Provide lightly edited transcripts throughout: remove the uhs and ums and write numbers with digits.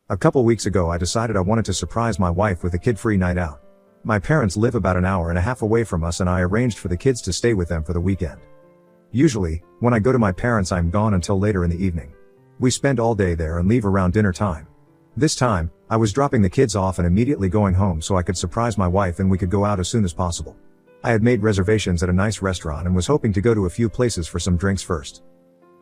A couple weeks ago I decided I wanted to surprise my wife with a kid-free night out. My parents live about an hour and a half away from us and I arranged for the kids to stay with them for the weekend. Usually, when I go to my parents I'm gone until later in the evening. We spend all day there and leave around dinner time. This time, I was dropping the kids off and immediately going home so I could surprise my wife and we could go out as soon as possible. I had made reservations at a nice restaurant and was hoping to go to a few places for some drinks first.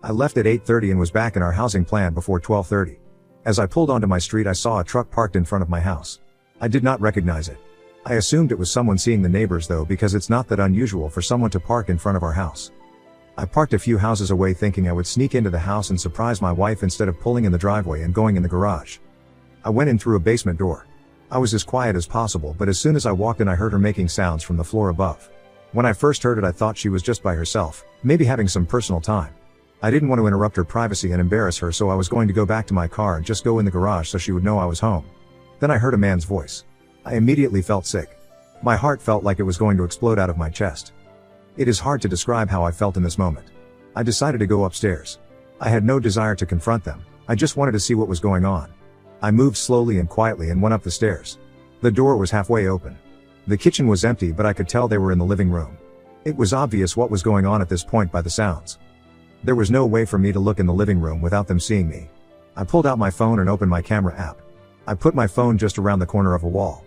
I left at 8:30 and was back in our housing plan before 12:30. As I pulled onto my street I saw a truck parked in front of my house. I did not recognize it. I assumed it was someone seeing the neighbors though because it's not that unusual for someone to park in front of our house. I parked a few houses away thinking I would sneak into the house and surprise my wife instead of pulling in the driveway and going in the garage. I went in through a basement door. I was as quiet as possible but as soon as I walked in I heard her making sounds from the floor above. When I first heard it I thought she was just by herself, maybe having some personal time. I didn't want to interrupt her privacy and embarrass her so I was going to go back to my car and just go in the garage so she would know I was home. Then I heard a man's voice. I immediately felt sick. My heart felt like it was going to explode out of my chest. It is hard to describe how I felt in this moment. I decided to go upstairs. I had no desire to confront them, I just wanted to see what was going on. I moved slowly and quietly and went up the stairs. The door was halfway open. The kitchen was empty but I could tell they were in the living room. It was obvious what was going on at this point by the sounds. There was no way for me to look in the living room without them seeing me. I pulled out my phone and opened my camera app. I put my phone just around the corner of a wall.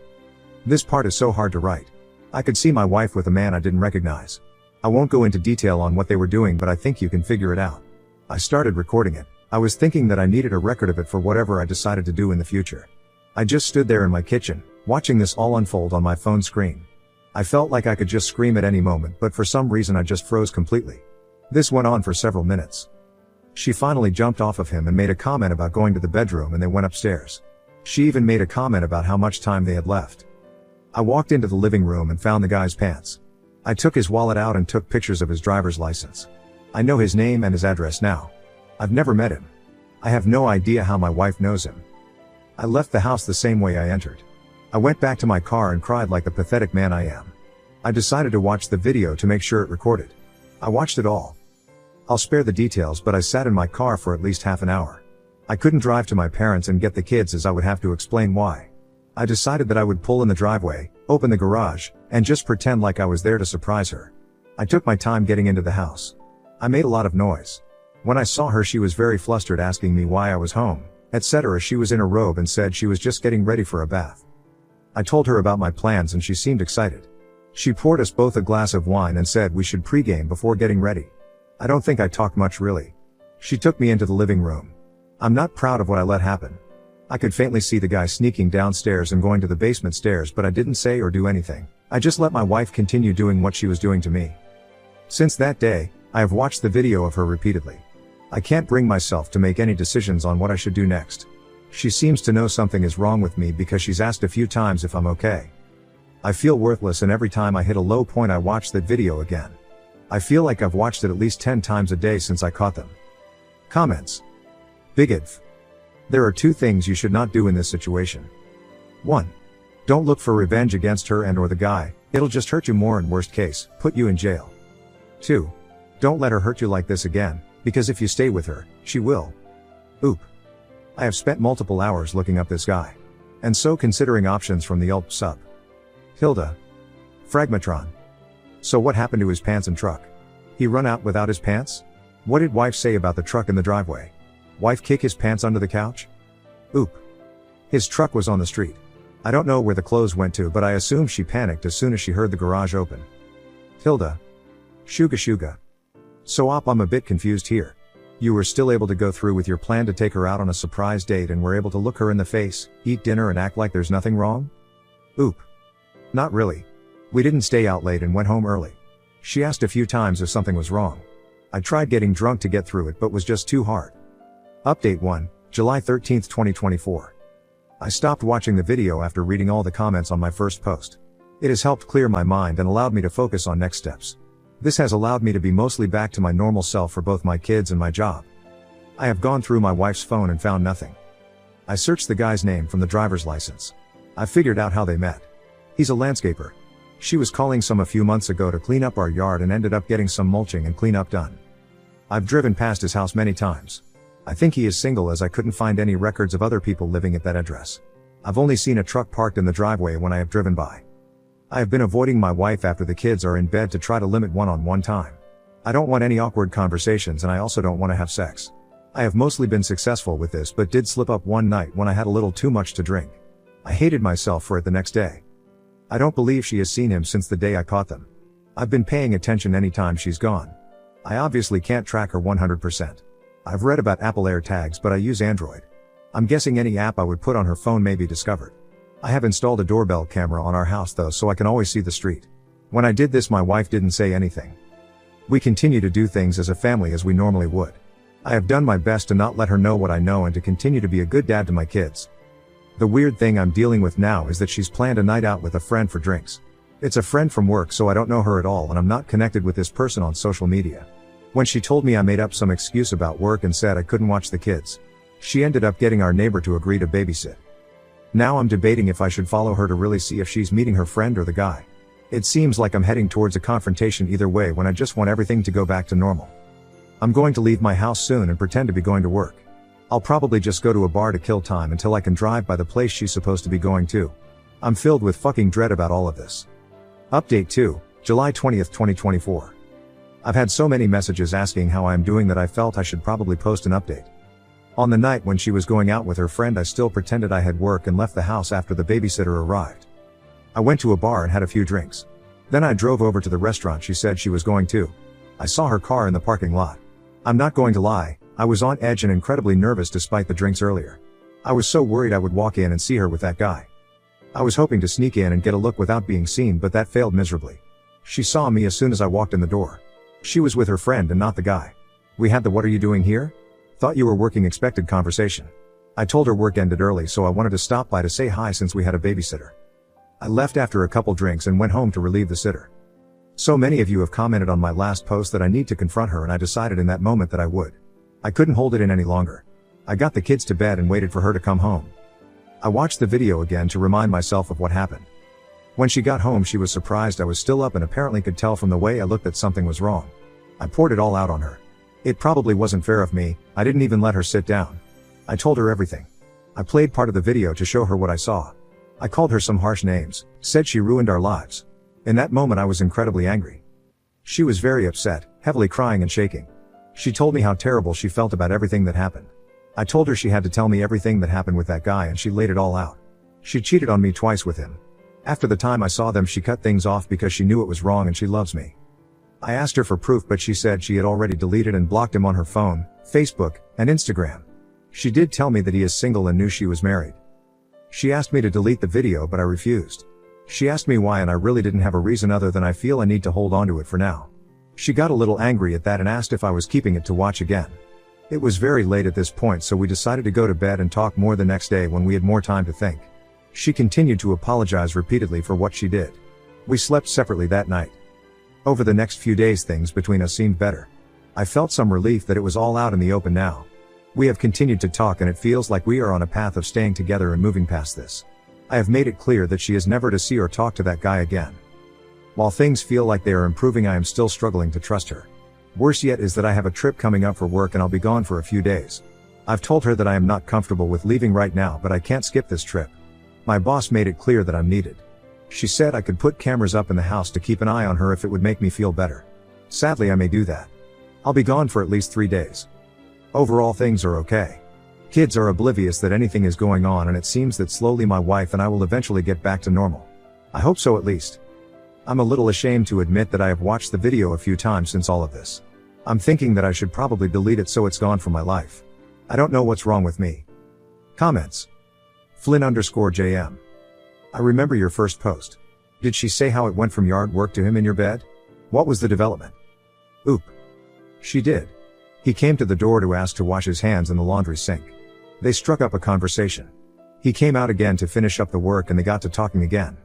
This part is so hard to write. I could see my wife with a man I didn't recognize. I won't go into detail on what they were doing but I think you can figure it out. I started recording it. I was thinking that I needed a record of it for whatever I decided to do in the future. I just stood there in my kitchen, watching this all unfold on my phone screen. I felt like I could just scream at any moment but for some reason I just froze completely. This went on for several minutes. She finally jumped off of him and made a comment about going to the bedroom and they went upstairs. She even made a comment about how much time they had left. I walked into the living room and found the guy's pants. I took his wallet out and took pictures of his driver's license. I know his name and his address now. I've never met him. I have no idea how my wife knows him. I left the house the same way I entered. I went back to my car and cried like the pathetic man I am. I decided to watch the video to make sure it recorded. I watched it all. I'll spare the details but I sat in my car for at least half an hour. I couldn't drive to my parents and get the kids as I would have to explain why. I decided that I would pull in the driveway, open the garage, and just pretend like I was there to surprise her. I took my time getting into the house. I made a lot of noise. When I saw her she was very flustered asking me why I was home, etc. She was in a robe and said she was just getting ready for a bath. I told her about my plans and she seemed excited. She poured us both a glass of wine and said we should pregame before getting ready. I don't think I talked much really. She took me into the living room. I'm not proud of what I let happen. I could faintly see the guy sneaking downstairs and going to the basement stairs but I didn't say or do anything. I just let my wife continue doing what she was doing to me. Since that day, I have watched the video of her repeatedly. I can't bring myself to make any decisions on what I should do next. She seems to know something is wrong with me because she's asked a few times if I'm okay. I feel worthless and every time I hit a low point I watch that video again. I feel like I've watched it at least 10 times a day since I caught them. Comments. Big adv. There are two things you should not do in this situation. 1. Don't look for revenge against her and or the guy, it'll just hurt you more and worst case, put you in jail. 2. Don't let her hurt you like this again, because if you stay with her, she will. Oop. I have spent multiple hours looking up this guy. And so considering options from the Ulp sub. Hilda. Fragmatron. So what happened to his pants and truck? He run out without his pants? What did wife say about the truck in the driveway? Wife kick his pants under the couch? Oop. His truck was on the street. I don't know where the clothes went to but I assume she panicked as soon as she heard the garage open. Hilda. Shuga. So I'm a bit confused here. You were still able to go through with your plan to take her out on a surprise date and were able to look her in the face, eat dinner and act like there's nothing wrong? Oop. Not really. We didn't stay out late and went home early. She asked a few times if something was wrong. I tried getting drunk to get through it but was just too hard. Update 1, July 13, 2024. I stopped watching the video after reading all the comments on my first post. It has helped clear my mind and allowed me to focus on next steps. This has allowed me to be mostly back to my normal self for both my kids and my job. I have gone through my wife's phone and found nothing. I searched the guy's name from the driver's license. I figured out how they met. He's a landscaper. She was calling some a few months ago to clean up our yard and ended up getting some mulching and cleanup done. I've driven past his house many times. I think he is single as I couldn't find any records of other people living at that address. I've only seen a truck parked in the driveway when I have driven by. I have been avoiding my wife after the kids are in bed to try to limit one-on-one time. I don't want any awkward conversations and I also don't want to have sex. I have mostly been successful with this but did slip up one night when I had a little too much to drink. I hated myself for it the next day. I don't believe she has seen him since the day I caught them. I've been paying attention anytime she's gone. I obviously can't track her 100%. I've read about Apple AirTags but I use Android. I'm guessing any app I would put on her phone may be discovered. I have installed a doorbell camera on our house though so I can always see the street. When I did this my wife didn't say anything. We continue to do things as a family as we normally would. I have done my best to not let her know what I know and to continue to be a good dad to my kids. The weird thing I'm dealing with now is that she's planned a night out with a friend for drinks. It's a friend from work so I don't know her at all and I'm not connected with this person on social media. When she told me I made up some excuse about work and said I couldn't watch the kids. She ended up getting our neighbor to agree to babysit. Now I'm debating if I should follow her to really see if she's meeting her friend or the guy. It seems like I'm heading towards a confrontation either way when I just want everything to go back to normal. I'm going to leave my house soon and pretend to be going to work. I'll probably just go to a bar to kill time until I can drive by the place she's supposed to be going to. I'm filled with fucking dread about all of this. Update 2, July 20th, 2024. I've had so many messages asking how I am doing that I felt I should probably post an update. On the night when she was going out with her friend I still pretended I had work and left the house after the babysitter arrived. I went to a bar and had a few drinks. Then I drove over to the restaurant she said she was going to. I saw her car in the parking lot. I'm not going to lie, I was on edge and incredibly nervous despite the drinks earlier. I was so worried I would walk in and see her with that guy. I was hoping to sneak in and get a look without being seen but that failed miserably. She saw me as soon as I walked in the door. She was with her friend and not the guy. We had the "what are you doing here? Thought you were working" expected conversation. I told her work ended early so I wanted to stop by to say hi since we had a babysitter. I left after a couple drinks and went home to relieve the sitter. So many of you have commented on my last post that I need to confront her and I decided in that moment that I would. I couldn't hold it in any longer. I got the kids to bed and waited for her to come home. I watched the video again to remind myself of what happened. When she got home she was surprised I was still up and apparently could tell from the way I looked that something was wrong. I poured it all out on her. It probably wasn't fair of me, I didn't even let her sit down. I told her everything. I played part of the video to show her what I saw. I called her some harsh names, said she ruined our lives. In that moment I was incredibly angry. She was very upset, heavily crying and shaking. She told me how terrible she felt about everything that happened. I told her she had to tell me everything that happened with that guy and she laid it all out. She cheated on me twice with him. After the time I saw them she cut things off because she knew it was wrong and she loves me. I asked her for proof but she said she had already deleted and blocked him on her phone, Facebook, and Instagram. She did tell me that he is single and knew she was married. She asked me to delete the video but I refused. She asked me why and I really didn't have a reason other than I feel I need to hold on to it for now. She got a little angry at that and asked if I was keeping it to watch again. It was very late at this point so we decided to go to bed and talk more the next day when we had more time to think. She continued to apologize repeatedly for what she did. We slept separately that night. Over the next few days things between us seemed better. I felt some relief that it was all out in the open now. We have continued to talk and it feels like we are on a path of staying together and moving past this. I have made it clear that she is never to see or talk to that guy again. While things feel like they are improving I am still struggling to trust her. Worse yet is that I have a trip coming up for work and I'll be gone for a few days. I've told her that I am not comfortable with leaving right now but I can't skip this trip. My boss made it clear that I'm needed. She said I could put cameras up in the house to keep an eye on her if it would make me feel better. Sadly I may do that. I'll be gone for at least 3 days. Overall things are okay. Kids are oblivious that anything is going on and it seems that slowly my wife and I will eventually get back to normal. I hope so at least. I'm a little ashamed to admit that I have watched the video a few times since all of this. I'm thinking that I should probably delete it so it's gone from my life. I don't know what's wrong with me. Comments. Flynn_JM. I remember your first post. Did she say how it went from yard work to him in your bed? What was the development? Oop. She did. He came to the door to ask to wash his hands in the laundry sink. They struck up a conversation. He came out again to finish up the work and they got to talking again.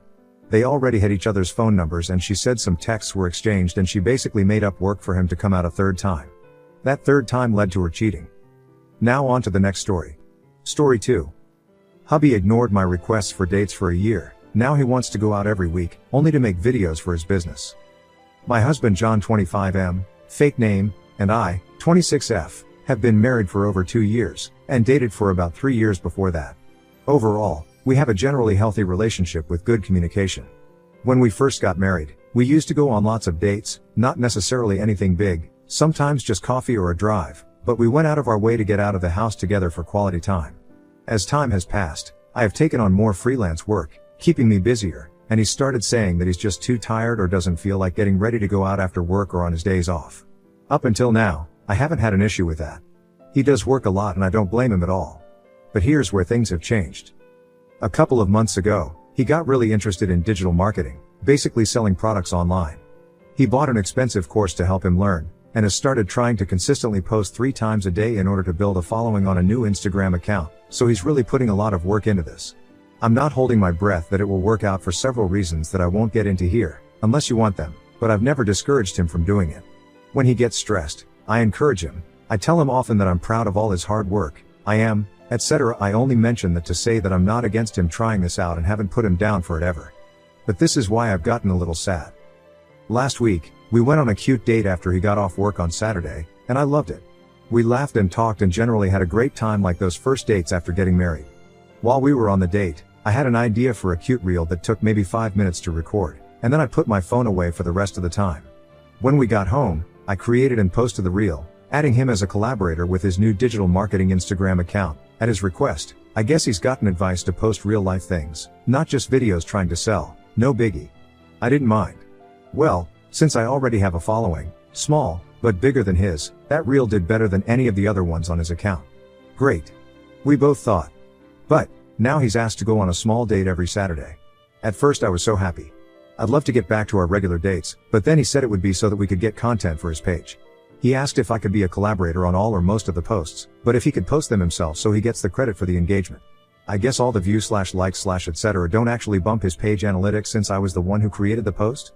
They already had each other's phone numbers and she said some texts were exchanged and she basically made up work for him to come out a third time. That third time led to her cheating. Now on to the next story. Story 2. Hubby ignored my requests for dates for a year. Now he wants to go out every week, only to make videos for his business. My husband John 25M, fake name, and I, 26F, have been married for over 2 years, and dated for about 3 years before that. Overall, we have a generally healthy relationship with good communication. When we first got married, we used to go on lots of dates, not necessarily anything big, sometimes just coffee or a drive, but we went out of our way to get out of the house together for quality time. As time has passed, I have taken on more freelance work, keeping me busier, and he started saying that he's just too tired or doesn't feel like getting ready to go out after work or on his days off. Up until now, I haven't had an issue with that. He does work a lot and I don't blame him at all. But here's where things have changed. A couple of months ago, he got really interested in digital marketing, basically selling products online. He bought an expensive course to help him learn, and has started trying to consistently post 3 times a day in order to build a following on a new Instagram account, so he's really putting a lot of work into this. I'm not holding my breath that it will work out for several reasons that I won't get into here, unless you want them, but I've never discouraged him from doing it. When he gets stressed, I encourage him. I tell him often that I'm proud of all his hard work, I am, etc. I only mention that to say that I'm not against him trying this out and haven't put him down for it ever. But this is why I've gotten a little sad. Last week, we went on a cute date after he got off work on Saturday, and I loved it. We laughed and talked and generally had a great time like those first dates after getting married. While we were on the date, I had an idea for a cute reel that took maybe 5 minutes to record, and then I put my phone away for the rest of the time. When we got home, I created and posted the reel, adding him as a collaborator with his new digital marketing Instagram account. At his request, I guess he's gotten advice to post real life things, not just videos trying to sell, no biggie. I didn't mind. Well, since I already have a following, small, but bigger than his, that reel did better than any of the other ones on his account. Great. We both thought. But, now he's asked to go on a small date every Saturday. At first I was so happy. I'd love to get back to our regular dates, but then he said it would be so that we could get content for his page. He asked if I could be a collaborator on all or most of the posts, but if he could post them himself so he gets the credit for the engagement. I guess all the views/likes/etc. don't actually bump his page analytics since I was the one who created the post?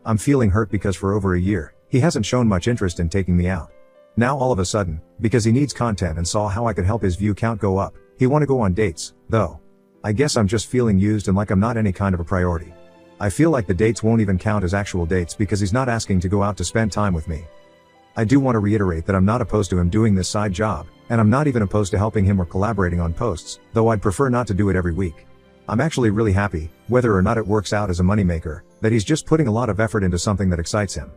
I'm feeling hurt because for over a year, he hasn't shown much interest in taking me out. Now all of a sudden, because he needs content and saw how I could help his view count go up, he wanna go on dates, though. I guess I'm just feeling used and like I'm not any kind of a priority. I feel like the dates won't even count as actual dates because he's not asking to go out to spend time with me. I do want to reiterate that I'm not opposed to him doing this side job, and I'm not even opposed to helping him or collaborating on posts, though I'd prefer not to do it every week. I'm actually really happy, whether or not it works out as a moneymaker, that he's just putting a lot of effort into something that excites him.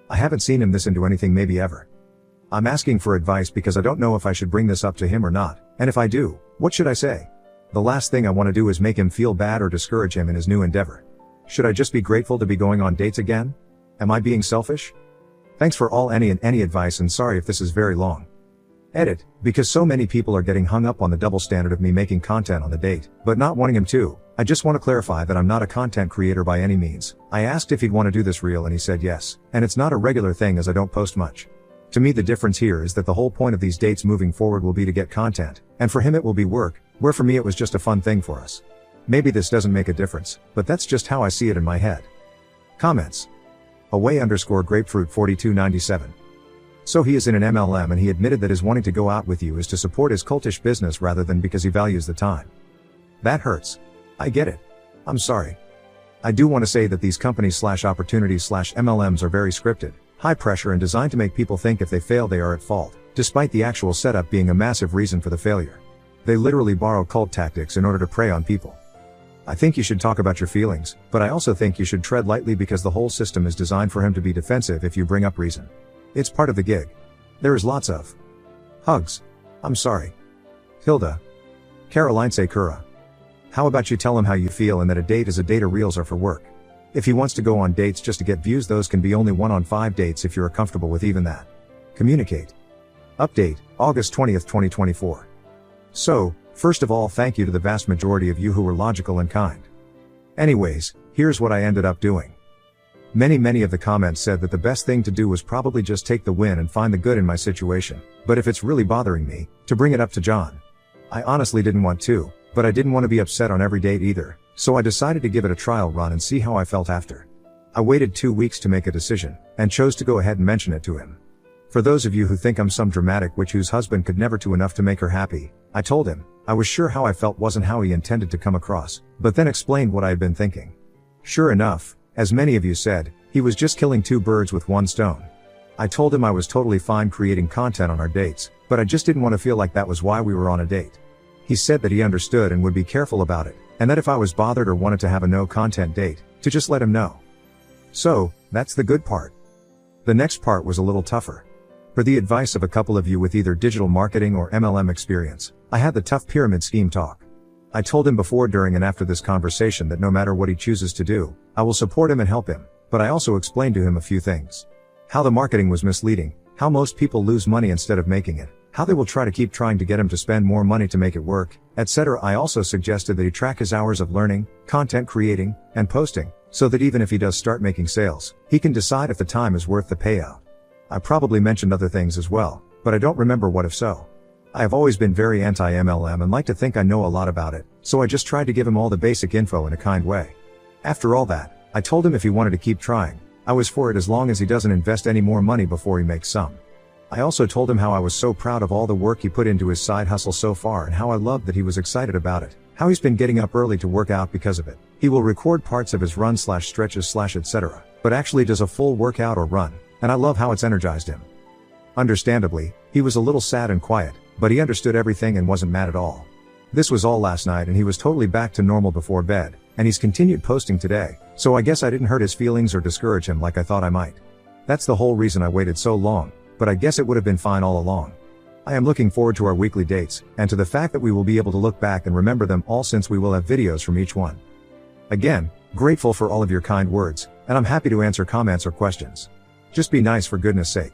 I haven't seen him this into anything maybe ever. I'm asking for advice because I don't know if I should bring this up to him or not, and if I do, what should I say? The last thing I want to do is make him feel bad or discourage him in his new endeavor. Should I just be grateful to be going on dates again? Am I being selfish? Thanks for all any advice and sorry if this is very long. Edit, because so many people are getting hung up on the double standard of me making content on the date, but not wanting him to. I just want to clarify that I'm not a content creator by any means. I asked if he'd want to do this reel and he said yes, and it's not a regular thing as I don't post much. To me the difference here is that the whole point of these dates moving forward will be to get content, and for him it will be work, where for me it was just a fun thing for us. Maybe this doesn't make a difference, but that's just how I see it in my head. Comments. Away_grapefruit 4297. So he is in an MLM and he admitted that his wanting to go out with you is to support his cultish business rather than because he values the time. That hurts. I get it. I'm sorry. I do want to say that these companies/opportunities/MLMs are very scripted, high pressure and designed to make people think if they fail they are at fault, despite the actual setup being a massive reason for the failure. They literally borrow cult tactics in order to prey on people. I think you should talk about your feelings, but I also think you should tread lightly because the whole system is designed for him to be defensive if you bring up reason. It's part of the gig. There is lots of hugs. I'm sorry. Hilda. Caroline Sekura. How about you tell him how you feel and that a date is a date or reels are for work. If he wants to go on dates just to get views, those can be only 1 on 5 dates if you're comfortable with even that. Communicate. Update, August 20th, 2024. So, first of all, thank you to the vast majority of you who were logical and kind. Anyways, here's what I ended up doing. Many of the comments said that the best thing to do was probably just take the win and find the good in my situation, but if it's really bothering me, to bring it up to John. I honestly didn't want to, but I didn't want to be upset on every date either, so I decided to give it a trial run and see how I felt after. I waited 2 weeks to make a decision, and chose to go ahead and mention it to him. For those of you who think I'm some dramatic witch whose husband could never do enough to make her happy, I told him, I was sure how I felt wasn't how he intended to come across, but then explained what I had been thinking. Sure enough, as many of you said, he was just killing 2 birds with 1 stone. I told him I was totally fine creating content on our dates, but I just didn't want to feel like that was why we were on a date. He said that he understood and would be careful about it, and that if I was bothered or wanted to have a no content date, to just let him know. So, that's the good part. The next part was a little tougher. For the advice of a couple of you with either digital marketing or MLM experience, I had the tough pyramid scheme talk. I told him before, during and after this conversation that no matter what he chooses to do, I will support him and help him, but I also explained to him a few things. How the marketing was misleading, how most people lose money instead of making it, how they will try to keep trying to get him to spend more money to make it work, etc. I also suggested that he track his hours of learning, content creating, and posting, so that even if he does start making sales, he can decide if the time is worth the payout. I probably mentioned other things as well, but I don't remember what if so. I have always been very anti-MLM and like to think I know a lot about it, so I just tried to give him all the basic info in a kind way. After all that, I told him if he wanted to keep trying, I was for it as long as he doesn't invest any more money before he makes some. I also told him how I was so proud of all the work he put into his side hustle so far and how I loved that he was excited about it, how he's been getting up early to work out because of it. He will record parts of his run/stretches/etc., but actually does a full workout or run, and I love how it's energized him. Understandably, he was a little sad and quiet, but he understood everything and wasn't mad at all. This was all last night and he was totally back to normal before bed, and he's continued posting today, so I guess I didn't hurt his feelings or discourage him like I thought I might. That's the whole reason I waited so long, but I guess it would have been fine all along. I am looking forward to our weekly dates, and to the fact that we will be able to look back and remember them all since we will have videos from each one. Again, grateful for all of your kind words, and I'm happy to answer comments or questions. Just be nice for goodness sake.